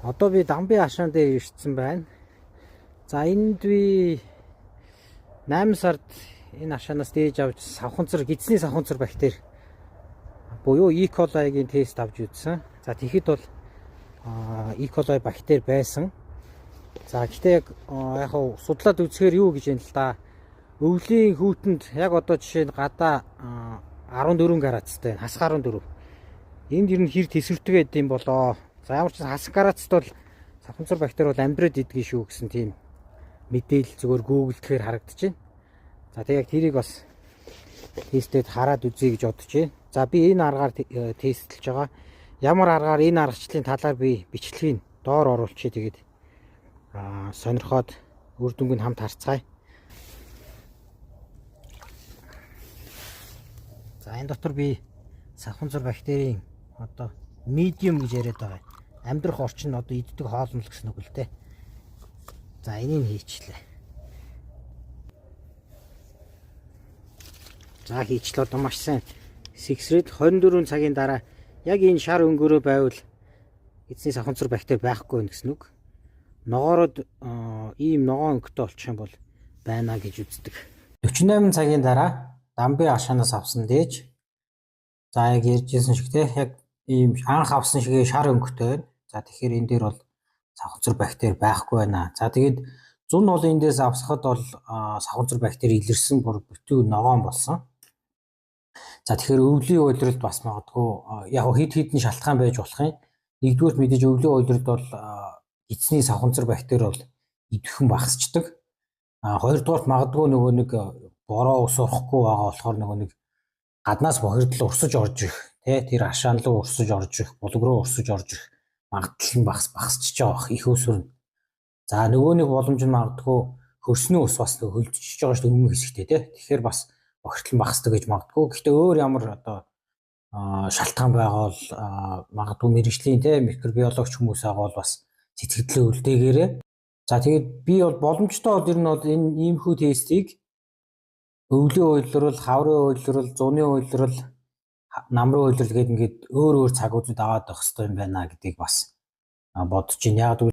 Одоо би Дамбын хашаан дээр ирсэн байна. За энд би 8 сард энэ хашаанаас дээж авч савханцар гидсний савханцар бактери буюу E. coli-гийн тест авч үзсэн. За тэгэхэд бол E. coli бактери байсан. За гэхдээ яг судлаад үзэхээр юу гэж юм л да. Өвлийн хүүтэнд яг одоо жишээ нь гадаа 14 градустай хасах 14. Энд ер нь хэр тэсвэртэй байд юм болоо. За ямар ч хасах градусд бол савханцар бактери бол амьдраад идэгэн шүү гэсэн тийм мэдээлэл зүгээр Google дээр харагдаж байна. За тэг яг тэрийг бас тестэд хараад үзье гэж бодож байна. За би энэ аргаар тестлж байгаа. Ямар аргаар энэ аргачлалын талаар би бичлэгийг доор оруулчихъя. Тэгээд сонирхоод үр дүнг нь хамт харцгаая. За энэ дотор би савханцар бактерийн одоо medium гэж яриад байгаа. Амьдрах орчин одоо иддэг хоолмол гэсэн үг л дээ. За энийг хийчлээ. За хийчлээ одоо маш сайн сэгсрээд 24 цагийн дараа яг энэ шар өнгөрөө байвал эзний савханцар бактери байхгүй гэсэн үг. Ногоород ийм ногоон өнгөтэй болчих юм бол байна гэж үздэг. 48 цагийн дараа Дамбын хашаанаас авсан дээж. За яг ярьжсэн шиг те яг ийм анх авсан шиг шар өнгөтэй байна. За тэгэхээр энэ дээр бол савханцар бактери байхгүй байна. За тэгээд зун бол эндээс авсахад бол савханцар бактери илэрсэн бүтэн ногоон болсон. За тэгэхээр өвлийн уйлралд бас магадгүй яг хэд хэдэн шалтгаан байж болох юм. Нэгдүгээр мэдээж өвлийн уйлралд бол эцсийн савханцар бактери бол идэвхэн багасчдаг. Хоёрдугаар магадгүй нөгөө нэг бороо ус урахгүй байгаа болохоор нөгөө нэг гаднаас бохирдол урсаж орж ирэх тэр хашаан руу урсаж орж ирэх, булг руу урсаж орж ирэх магадлал нь багасчиж байгаа их өсвөр. За нөгөө нэг боломж нь магадгүй хөрсний ус бас хөлдчихөж байгаа шүү дээ өмнө хэсэгтээ тий. Тэгэхээр бас бохирдол нь багасдаг гэж магадгүй. Гэхдээ өөр ямар одоо шалтгаан байгаа бол магадгүй мэрэгжлийн тий микробиологч хүмүүс байгаа бол бас сэтгэлдээ үлдээгээрээ. За тэгээд би бол боломжтой бол ер нь бол энэ иймхүү тестийг өвлийн уйлрал, хаврын уйлрал, зуны уйлрал, намрын уйлрал гэдэг ингээд өөр өөр цагуудад аваад авах хэрэгтэй юм байна гэдгийг бас бодож байна. Яг